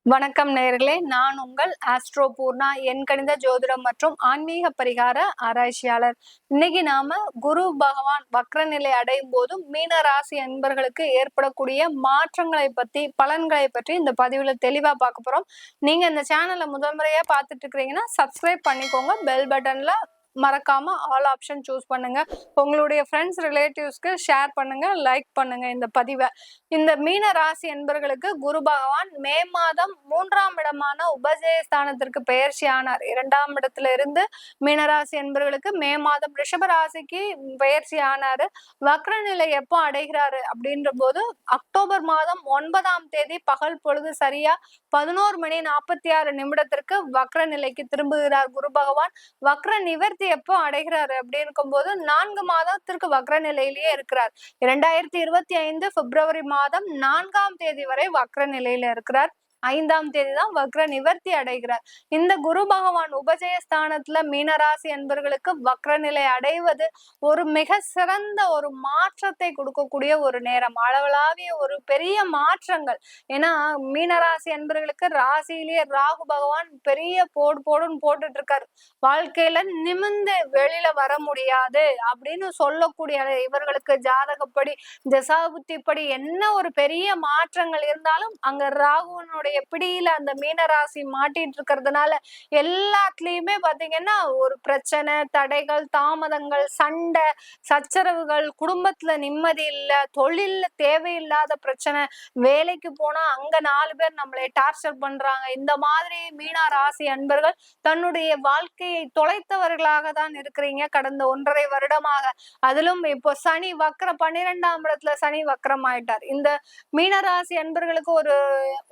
வணக்கம் நேயர்களே, நான் உங்கள் ஆஸ்ட்ரோ பூர்ணா, என் கணித ஜோதிடம் மற்றும் ஆன்மீக பரிகார ஆராய்ச்சியாளர். இன்னைக்கு நாம குரு பகவான் வக்ரநிலை அடையும் போதும் மீன ராசி அன்பர்களுக்கு ஏற்படக்கூடிய மாற்றங்களை பத்தி, பலன்களை பற்றி இந்த பதிவுல தெளிவா பார்க்க போறோம். நீங்க இந்த சேனலை முதல் முறையா பார்த்துட்டு இருக்கிறீங்கன்னா சப்ஸ்கிரைப் பண்ணிக்கோங்க. பெல் பட்டன்ல மறக்காம ஆல் ஆப்ஷன் சூஸ் பண்ணுங்க. உங்களுடைய ஃப்ரெண்ட்ஸ் ரிலேட்டிவ்ஸ்க்கு ஷேர் பண்ணுங்க, லைக் பண்ணுங்க இந்த பதிவை. இந்த மீன ராசி என்பர்களுக்கு குரு பகவான் மே மாதம் 3ஆம் இடமான உபஜயஸ்தானத்திற்கு பெயர்ச்சி ஆனார். 2ஆம் இடத்துல இருந்து மீனராசி என்பர்களுக்கு மே மாதம் ரிஷப ராசிக்கு பெயர்ச்சி ஆனாரு. வக்ர நிலை எப்போ அடைகிறாரு அப்படின்ற போது அக்டோபர் மாதம் 9ஆம் தேதி பகல் பொழுது சரியா 11:46 வக்ர நிலைக்கு திரும்புகிறார் குரு பகவான். வக்ர நிவர்த்தி எப்போ அடைகிறாரு அப்படின்னு இருக்கும்போது 4 மாதத்திற்கு வக்ர நிலையிலேயே இருக்கிறார். 2025 பிப்ரவரி மாதம் 4ஆம் தேதி வரை வக்ர நிலையில இருக்கிறார். 5ஆம் தேதி தான் வக்ர நிவர்த்தி அடைகிறார். இந்த குரு பகவான் உபஜயஸ்தானத்துல மீனராசி என்பர்களுக்கு வக்ர நிலை அடைவது ஒரு மிக சிறந்த ஒரு மாற்றத்தை கொடுக்கக்கூடிய ஒரு நேரம், அளவலாவிய ஒரு பெரிய மாற்றங்கள். ஏன்னா மீனராசி என்பர்களுக்கு ராசியிலேயே ராகு பகவான் பெரிய போடுன்னு போட்டுட்டு இருக்காரு. வாழ்க்கையில நிமிர்ந்து வெளியில வர முடியாது அப்படின்னு சொல்லக்கூடிய இவர்களுக்கு ஜாதகப்படி தசாபுத்திப்படி என்ன ஒரு பெரிய மாற்றங்கள் இருந்தாலும் அங்க ராகுவனுடைய பிடியில அந்த மீனராசி மாட்டிட்டு இருக்கிறதுனால எல்லாத்துலயுமே பாத்தீங்கன்னா ஒரு பிரச்சனை, தடைகள், தாமதங்கள், சண்டை, சச்சரவுகள், குடும்பத்துல நிம்மதி இல்ல, தொழில்ல தேவையில்லாத பிரச்சனை, வேலைக்கு போனா அங்க 4 பேர் நம்மளை டார்ச்சர் பண்றாங்க. இந்த மாதிரி மீன ராசி அன்பர்கள் தன்னுடைய வாழ்க்கையை தொலைத்தவர்களாக தான் இருக்கிறீங்க கடந்த 1.5 வருடமாக. அதிலும் இப்போ சனி வக்ர 12ஆம் இடத்துல சனி வக்ரம் ஆயிட்டார். இந்த மீனராசி அன்பர்களுக்கு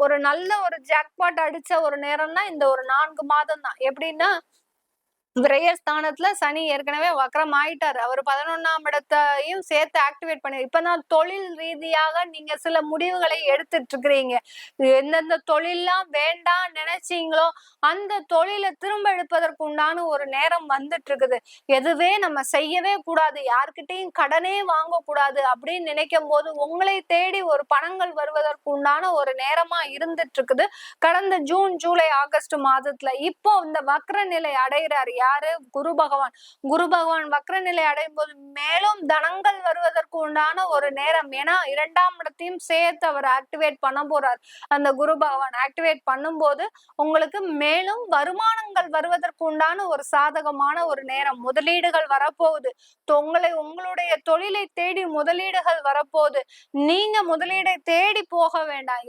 ஒரு நல்ல ஒரு ஜாக்பாட் அடிச்ச ஒரு நேரம்னா இந்த ஒரு 4 மாதம் தான். எப்படின்னா விரயஸ்தானத்துல சனி ஏற்கனவே வக்ரம் ஆயிட்டாரு. அவர் 11ஆம் இடத்தையும் சேர்த்து ஆக்டிவேட் பண்ணி இப்பதான் தொழில் ரீதியாக நீங்க சில முடிவுகளை எடுத்துட்டு இருக்கிறீங்க. எந்தெந்த தொழில்லாம் வேண்டாம் நினைச்சீங்களோ அந்த தொழிலை திரும்ப எடுப்பதற்கு உண்டான ஒரு நேரம் வந்துட்டு இருக்குது. எதுவே நம்ம செய்யவே கூடாது, யார்கிட்டையும் கடனே வாங்க கூடாது அப்படின்னு நினைக்கும் போது உங்களை தேடி ஒரு பணங்கள் வருவதற்கு உண்டான ஒரு நேரமா இருந்துட்டு இருக்குது கடந்த ஜூன், ஜூலை, ஆகஸ்ட் மாதத்துல. இப்போ இந்த வக்ர நிலை அடைகிறாரு யாரு? குரு பகவான். குரு பகவான் வக்ர நிலை அடையும் போது மேலும் தனங்கள் வருவதற்கு உண்டான ஒரு நேரம். ஏன்னா 2ஆம் இடத்தையும் சேர்த்து அவர் ஆக்டிவேட் பண்ண போறார். அந்த குரு பகவான் ஆக்டிவேட் பண்ணும்போது உங்களுக்கு மேலும் வருமானங்கள் வருவதற்கு உண்டான ஒரு சாதகமான ஒரு நேரம். முதலீடுகள் வரப்போகுது. உங்களுடைய தொழிலை தேடி முதலீடுகள் வரப்போகுது. நீங்க முதலீடை தேடி போக வேண்டாம்.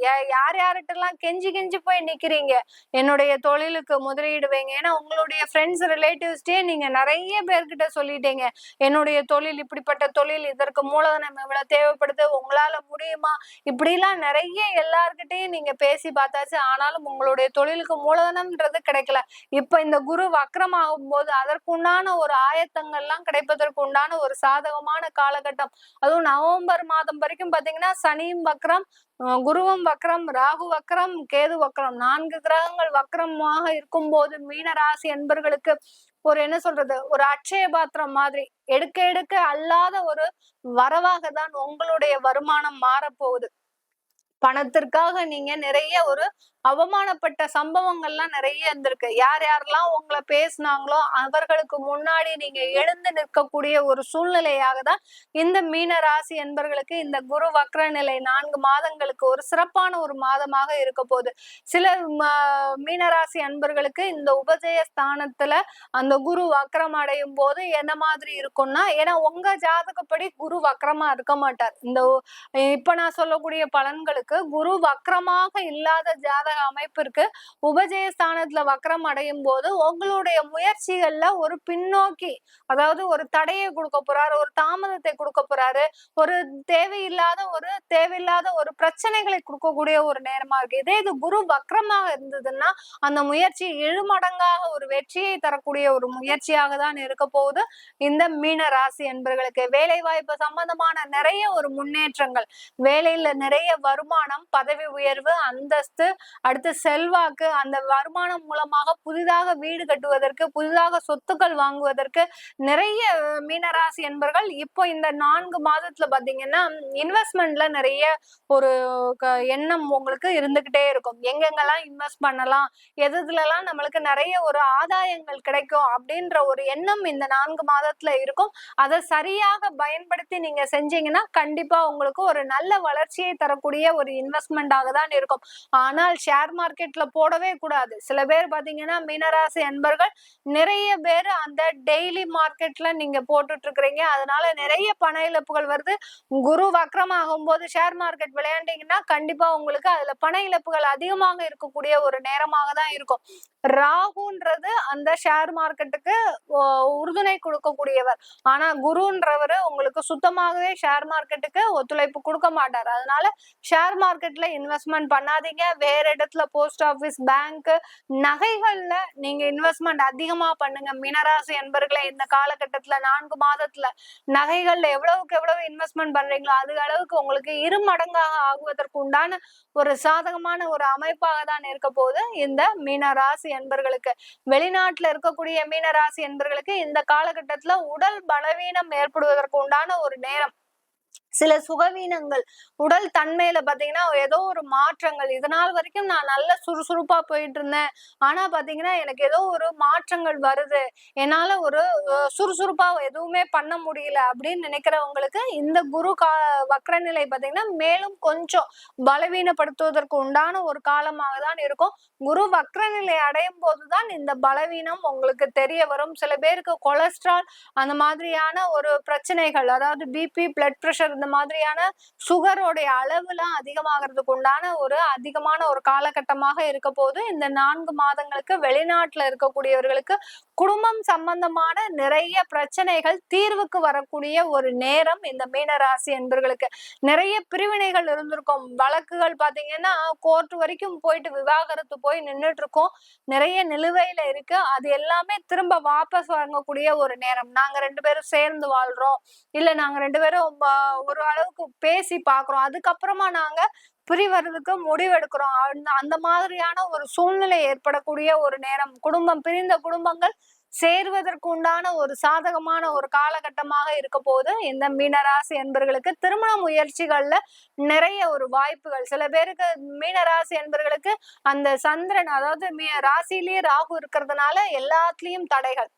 யார்கிட்டலாம் கெஞ்சி போய் நிக்கிறீங்க என்னுடைய தொழிலுக்கு முதலீடு வைங்க. ஏன்னா உங்களுடைய ஃப்ரெண்ட்ஸ் ரிலேட்டிவ்ஸ்டே நீங்க நிறைய பேர்கிட்ட சொல்லிட்டீங்க, என்னுடைய தொழில் இப்படிப்பட்ட தொழில், இதற்கு மூலதனம் இவ்வளவு தேவைப்படுது, உங்களால முடியுமா, இப்படிலாம் நிறைய எல்லார்கிட்டையும் நீங்க பேசி பார்த்தாச்சு. ஆனாலும் உங்களுடைய தொழிலுக்கு மூலதனம்ன்றது கிடைக்கல. இப்ப இந்த குரு வக்ரமாகும் போது அதற்குண்டான ஒரு ஆயத்தங்கள்லாம் கிடைப்பதற்கு உண்டான ஒரு சாதகமான காலகட்டம். அதுவும் நவம்பர் மாதம் வரைக்கும் பாத்தீங்கன்னா சனியும் வக்ரம், குருவும் வக்ரம், ராகு வக்ரம், கேது வக்ரம், 4 கிரகங்கள் வக்ரமாக இருக்கும் போது மீனராசி என்பர்களுக்கு ஒரு என்ன சொல்றது, ஒரு அட்சய பாத்திரம் மாதிரி எடுக்க எடுக்க அல்லாத ஒரு வரவாக தான் உங்களுடைய வருமானம் மாறப்போகுது. பணத்திற்காக நீங்க நிறைய ஒரு அவமானப்பட்ட சம்பவங்கள்லாம் நிறைய இருந்திருக்கு. யாரெல்லாம் உங்களை பேசினாங்களோ அவர்களுக்கு முன்னாடி நீங்க எழுந்து நிற்கக்கூடிய ஒரு சூழ்நிலையாக தான் இந்த மீன ராசி என்பர்களுக்கு இந்த குரு வக்ர நிலை 4 மாதங்களுக்கு ஒரு சிறப்பான ஒரு மாதமாக இருக்க போகுது. சில மீனராசி அன்பர்களுக்கு இந்த உபஜய ஸ்தானத்துல அந்த குரு வக்ரம் அடையும் போது என்ன மாதிரி இருக்கும்னா, ஏன்னா உங்க ஜாதகப்படி குரு வக்ரமா இருக்க மாட்டார். இப்ப நான் சொல்லக்கூடிய பலன்களுக்கு குரு வக்ரமாக இல்லாத ஜாதக அமைப்பிற்கு உபஜயஸ்தானத்துல வக்ரம் அடையும் போது உங்களுடைய முயற்சிகள்ல ஒரு பின்னோக்கி, அதாவது ஒரு தடையை கொடுக்க போறாரு, ஒரு தாமதத்தை கொடுக்க போறாரு, ஒரு தேவையில்லாத ஒரு பிரச்சனைகளை கொடுக்கக்கூடிய ஒரு நேரமா இருக்கு. இதே இது குரு வக்ரமாக இருந்ததுன்னா அந்த முயற்சி 7 மடங்காக ஒரு வெற்றியை தரக்கூடிய ஒரு முயற்சியாக தான் இருக்க போகுது. இந்த மீன ராசி என்பர்களுக்கு வேலை வாய்ப்பு சம்பந்தமான நிறைய ஒரு முன்னேற்றங்கள், வேலையில நிறைய வருமானம், வருமானம், பதவி உயர்வு, அந்தஸ்து, அடுத்து செல்வாக்கு, அந்த வருமானம் மூலமாக புதிதாக வீடு கட்டுவதற்கு, புதிதாக சொத்துக்கள் வாங்குவதற்கு நிறைய மீனராசி என்பர்கள் இப்போ இந்த 4 மாதத்துல பாத்தீங்கன்னா இன்வெஸ்ட்மெண்ட்ல நிறைய ஒரு எண்ணம் உங்களுக்கு இருந்துகிட்டே இருக்கும். எங்கெங்கெல்லாம் இன்வெஸ்ட் பண்ணலாம், எதுலலாம் நம்மளுக்கு நிறைய ஒரு ஆதாயங்கள் கிடைக்கும் அப்படின்ற ஒரு எண்ணம் இந்த 4 மாதத்துல இருக்கும். அதை சரியாக பயன்படுத்தி நீங்க செஞ்சீங்கன்னா கண்டிப்பா உங்களுக்கு ஒரு நல்ல வளர்ச்சியை தரக்கூடிய ஒரு இன்வெஸ்ட்மெண்டாக தான் இருக்கும். ஆனால் ஷேர் மார்க்கெட்ல போடவே கூடாது. சில பேர் பாத்தீங்கன்னா மீனராசி அன்பர்கள் நிறைய பேர் அந்த டெய்லி மார்க்கெட்ல நீங்க போட்டுட்டு இருக்கிறீங்க. அதனால நிறைய பண இழப்புகள் வருது. குரு வக்ரமாகும் போது ஷேர் மார்க்கெட் விளையாண்டீங்கன்னா கண்டிப்பா உங்களுக்கு அதுல பண இழப்புகள் அதிகமாக இருக்கக்கூடிய ஒரு நேரமாக தான் இருக்கும். ராகுன்றது அந்த ஷேர் மார்க்கெட்டுக்கு உறுதுணை கொடுக்கக்கூடியவர். ஆனா குருன்றவர் உங்களுக்கு சுத்தமாகவே ஷேர் மார்க்கெட்டுக்கு ஒத்துழைப்பு கொடுக்க மாட்டார். அதனால ஷேர் மார்க்கெட்ல இன்வெஸ்ட்மெண்ட் பண்ணாதீங்க. வேற இடத்துல போஸ்ட் ஆபீஸ், பேங்க், நகைகள்ல நீங்க இன்வெஸ்ட்மெண்ட் அதிகமா பண்ணுங்க. மீனராசி என்பர்களை இந்த காலகட்டத்துல 4 மாதத்துல நகைகள்ல எவ்வளவுக்கு எவ்வளவு இன்வெஸ்ட்மெண்ட் பண்றீங்களோ அது அளவுக்கு உங்களுக்கு 2 மடங்காக ஆகுவதற்கு உண்டான ஒரு சாதகமான ஒரு அமைப்பாக தான் இருக்க போது இந்த மீனராசி என்பர்களுக்கு. வெளிநாட்டுல இருக்கக்கூடிய மீனராசி என்பர்களுக்கு இந்த காலகட்டத்துல உடல் பலவீனம் ஏற்படுவதற்கு உண்டான ஒரு நேரம். சில சுகவீனங்கள், உடல் தன்மையில பாத்தீங்கன்னா ஏதோ ஒரு மாற்றங்கள். இதனால் வரைக்கும் நான் நல்ல சுறுசுறுப்பா போயிட்டு இருந்தேன், ஆனா பாத்தீங்கன்னா எனக்கு ஏதோ ஒரு மாற்றங்கள் வருது, என்னால ஒரு சுறுசுறுப்பா எதுவுமே பண்ண முடியல அப்படின்னு நினைக்கிறவங்களுக்கு இந்த குரு வக்ரநிலை பாத்தீங்கன்னா மேலும் கொஞ்சம் பலவீனப்படுத்துவதற்கு உண்டான ஒரு காலமாக தான் இருக்கும். குரு வக்ரநிலை அடையும் போதுதான் இந்த பலவீனம் உங்களுக்கு தெரிய வரும். சில பேருக்கு கொலஸ்ட்ரால் அந்த மாதிரியான ஒரு பிரச்சனைகள், அதாவது பிபி, பிளட் பிரஷர், இந்த மாதிரியான சுகரோடைய அளவுலாம் அதிகமாகிறதுக்கு உண்டான ஒரு அதிகமான ஒரு காலகட்டமாக இருக்க போது இந்த 4 மாதங்களுக்கு வெளிநாட்டுல இருக்கக்கூடியவர்களுக்கு குடும்பம் சம்பந்தமான நிறைய பிரச்சனைகள் தீர்வுக்கு வரக்கூடிய ஒரு நேரம் இந்த மீனராசி என்பர்களுக்கு. நிறைய பிரிவினைகள் இருந்திருக்கும். வழக்குகள் பாத்தீங்கன்னா கோர்ட் வரைக்கும் போயிட்டு விவாகரத்து போய் நின்றுட்டு இருக்கோம். நிறைய நிலுவையில இருக்கு. அது எல்லாமே திரும்ப வாபஸ் வாங்கக்கூடிய ஒரு நேரம். நாங்க 2 பேரும் சேர்ந்து வாழ்றோம், இல்ல நாங்க 2 பேரும் ஒரு அளவுக்கு பேசி பாக்குறோம், அதுக்கப்புறமா நாங்க பிரிவறதுக்கு முடிவெடுக்கிறோம், அந்த மாதிரியான ஒரு சூழ்நிலை ஏற்படக்கூடிய ஒரு நேரம். பிரிந்த குடும்பங்கள் சேர்வதற்கு உண்டான ஒரு சாதகமான ஒரு காலகட்டமாக இருக்க போது இந்த மீனராசி என்பர்களுக்கு. திருமண முயற்சிகள்ல நிறைய ஒரு வாய்ப்புகள். சில பேருக்கு மீனராசி என்பர்களுக்கு அந்த சந்திரன், அதாவது ராசியிலேயே ராகு இருக்கிறதுனால எல்லாத்துலயும் தடைகள்.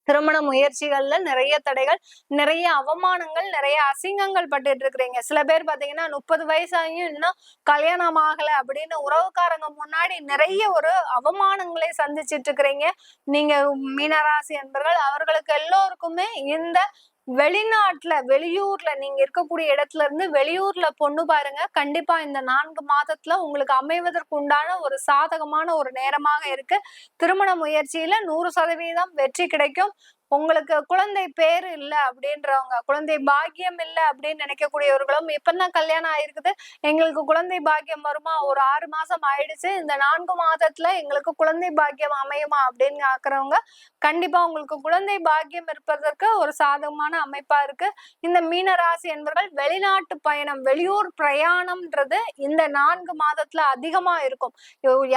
திருமண முயற்சிகள்ல நிறைய தடைகள், நிறைய அவமானங்கள், நிறைய அசிங்கங்கள் பட்டுட்டு இருக்கிறீங்க. சில பேர் பாத்தீங்கன்னா 30 வயசாகியும் இன்னும் கல்யாணம் ஆகல அப்படின்னு உறவுக்காரங்க முன்னாடி நிறைய ஒரு அவமானங்களை சந்திச்சிட்டு இருக்கிறீங்க நீங்க மீனராசி என்பர்கள். அவர்களுக்கு எல்லோருக்குமே இந்த வெளிநாட்டுல, வெளியூர்ல, நீங்க இருக்கக்கூடிய இடத்துல இருந்து வெளியூர்ல பொண்ணு பாருங்க. கண்டிப்பா இந்த 4 மாதத்துல உங்களுக்கு அமைவதற்கு உண்டான ஒரு சாதகமான ஒரு நேரமாக இருக்கு. திருமண முயற்சியில 100% வெற்றி கிடைக்கும். உங்களுக்கு குழந்தை பேரு இல்ல அப்படின்றவங்க, குழந்தை பாக்கியம் இல்ல அப்படின்னு நினைக்கக்கூடியவர்களும், இப்பதான் கல்யாணம் ஆயிருக்குது, எங்களுக்கு குழந்தை பாக்கியம் வருமா, ஒரு 6 மாசம் ஆயிடுச்சு, இந்த 4 மாதத்துல எங்களுக்கு குழந்தை பாக்கியம் அமையுமா அப்படின்னு ஆக்குறவங்க கண்டிப்பா உங்களுக்கு குழந்தை பாக்கியம் இருப்பதற்கு ஒரு சாதகமான அமைப்பா இருக்கு. இந்த மீன ராசி என்பவர்கள் வெளிநாட்டு பயணம், வெளியூர் பிரயாணம்ன்றது இந்த 4 மாதத்துல அதிகமா இருக்கும்.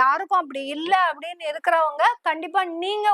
யாருக்கும் அப்படி இல்ல அப்படின்னு இருக்கிறவங்க கண்டிப்பா நீங்க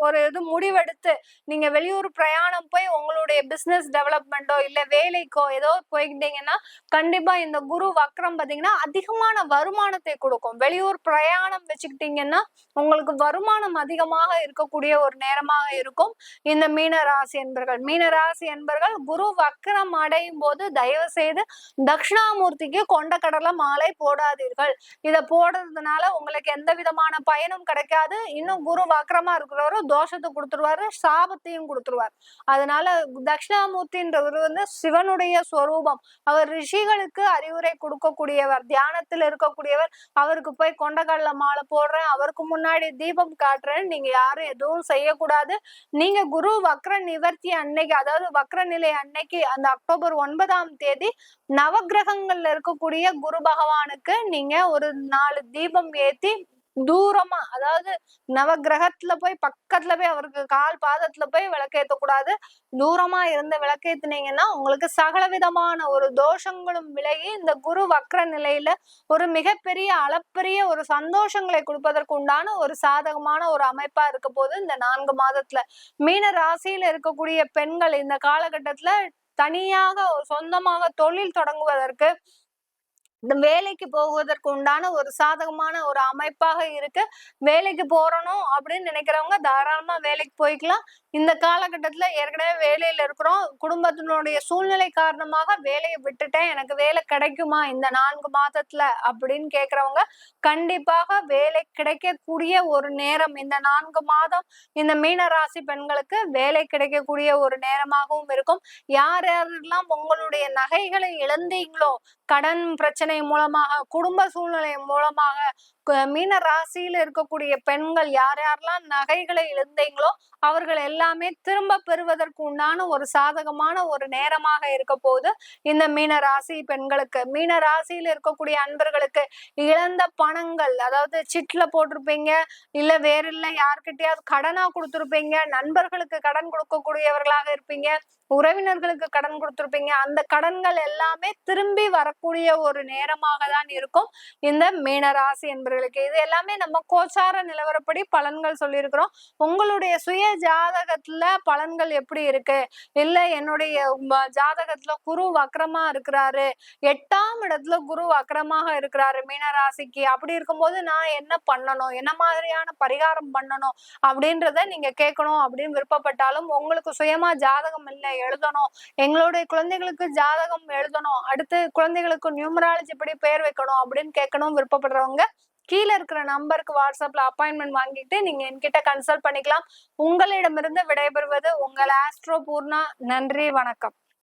ஒரு இது முடிவெடுத்து நீங்க வெளியூர் பிரயாணம் போய் உங்களுடைய பிசினஸ் டெவலப்மெண்டோ இல்ல வேலைக்கோ ஏதோ போய்கிட்டீங்கன்னா கண்டிப்பா இந்த குரு வக்ரம் பாத்தீங்கன்னா அதிகமான வருமானத்தை கொடுக்கும். வெளியூர் பிரயாணம் வச்சுக்கிட்டீங்கன்னா உங்களுக்கு வருமானம் அதிகமாக இருக்கக்கூடிய ஒரு நேரமாக இருக்கும் இந்த மீனராசி என்பர்கள். மீனராசி என்பர்கள் குரு வக்ரம் அடையும் போது தயவு செய்து தட்சிணாமூர்த்திக்கு கொண்டக்கடலை மாலை போடாதீர்கள். இதை போடுறதுனால உங்களுக்கு எந்த விதமான பயனும் கிடைக்காது. இன்னும் குரு வக்ரமா இருக்கிறவரும் தோஷத்தை கொடுத்துருவாரு, சாபத்தையும் கொடுத்துருவார். அதனால தட்சிணாமூர்த்தின்றவர் சிவனுடைய ஸ்வரூபம். அவர் ரிஷிகளுக்கு அறிவுரை கொடுக்கக்கூடியவர், தியானத்தில் இருக்கக்கூடியவர். அவருக்கு போய் கொண்டக்கடலை மாலை போடுறேன், அவருக்கு முன்னாடி தீபம் காட்டுறேன், நீங்க யாரும் எதுவும் செய்யக்கூடாது. நீங்க குரு வக்ர நிவர்த்தி அன்னைக்கு, அதாவது வக்ர நிலை அன்னைக்கு, அந்த அக்டோபர் 9ஆம் தேதி நவகிரகங்கள்ல இருக்கக்கூடிய குரு பகவானுக்கு நீங்க ஒரு 4 தீபம் ஏத்தி தூரமா, அதாவது நவகிரகத்துல போய் பக்கத்துல போய் அவருக்கு கால் பாதத்துல போய் விளக்கேத்த கூடாது. தூரமா இருந்து விளக்கேத்துனீங்கன்னா உங்களுக்கு சகல விதமான ஒரு தோஷங்களும் விலகி இந்த குரு வக்ர நிலையில ஒரு மிகப்பெரிய அளப்பரிய ஒரு சந்தோஷங்களை கொடுப்பதற்கு உண்டான ஒரு சாதகமான ஒரு அமைப்பா இருக்க போது இந்த 4 மாதத்துல. மீன ராசியில இருக்கக்கூடிய பெண்கள் இந்த காலகட்டத்துல தனியாக சொந்தமாக தொழில் தொடங்குவதற்கு, இந்த வேலைக்கு போவதற்கு உண்டான ஒரு சாதகமான ஒரு அமைப்பாக இருக்கு. வேலைக்கு போறணும் அப்படின்னு நினைக்கிறவங்க தாராளமா வேலைக்கு போய்க்கலாம். இந்த காலகட்டத்துல ஏற்கனவே வேலையில இருக்கிறோம், குடும்பத்தினுடைய சூழ்நிலை காரணமாக வேலையை விட்டுட்டேன், எனக்கு வேலை கிடைக்குமா இந்த 4 மாதத்துல அப்படின்னு கேக்குறவங்க கண்டிப்பாக வேலை கிடைக்கக்கூடிய ஒரு நேரம் இந்த 4 மாதம் இந்த மீன ராசி பெண்களுக்கு வேலை கிடைக்கக்கூடிய ஒரு நேரமாகவும் இருக்கும். யார் யாரெல்லாம் உங்களுடைய நகைகளை இழந்தீங்களோ, கடன் பிரச்சனை மூலமாக, குடும்ப சூழ்நிலை மூலமாக, மீன ராசியில இருக்கக்கூடிய பெண்கள் யார் யாரெல்லாம் நகைகளை இழந்தீங்களோ அவர்கள் எல்லாமே திரும்ப பெறுவதற்கு உண்டான ஒரு சாதகமான ஒரு நேரமாக இருக்க போது இந்த மீன ராசி பெண்களுக்கு. மீன ராசியில இருக்கக்கூடிய அன்பர்களுக்கு இழந்த பணங்கள், அதாவது சிட்ல போட்டிருப்பீங்க, இல்ல வேற இல்ல யார்கிட்டயாவது கடனா கொடுத்திருப்பீங்க, நண்பர்களுக்கு கடன் கொடுக்கக்கூடியவர்களாக இருப்பீங்க, உறவினர்களுக்கு கடன் கொடுத்திருப்பீங்க, அந்த கடன்கள் எல்லாமே திரும்பி வரக்கூடிய ஒரு நேரமாக தான் இருக்கும் இந்த மீனராசி என்பவர்களுக்கு. இது எல்லாமே நம்ம கோச்சார நிலவரப்படி பலன்கள் சொல்லியிருக்கிறோம். உங்களுடைய சுய ஜாதகத்துல பலன்கள் எப்படி இருக்கு, இல்ல என்னுடைய ஜாதகத்துல குரு வக்ரமா இருக்கிறாரு, 8ஆம் இடத்துல குரு வக்ரமாக இருக்கிறாரு மீனராசிக்கு, அப்படி இருக்கும்போது நான் என்ன பண்ணணும், என்ன மாதிரியான பரிகாரம் பண்ணணும் அப்படின்றத நீங்க கேட்கணும் அப்படின்னு விருப்பப்பட்டாலும், உங்களுக்கு சுயமா ஜாதகம் இல்லை எழுதணும், எங்களுடைய குழந்தைகளுக்கு ஜாதகம் எழுதணும், அடுத்து குழந்தைகளுக்கு நியூமராலஜி எப்படி பேர் வைக்கணும் அப்படின்னு கேட்கணும் விருப்பப்படுறவங்க கீழே இருக்கிற நம்பருக்கு வாட்ஸ்அப்ல அப்பாயின்மெண்ட் வாங்கிட்டு நீங்க என்கிட்ட கன்சல்ட் பண்ணிக்கலாம். உங்களிடமிருந்து விடைபெறுவது உங்கள் ஆஸ்ட்ரோ பூர்ணா. நன்றி, வணக்கம்.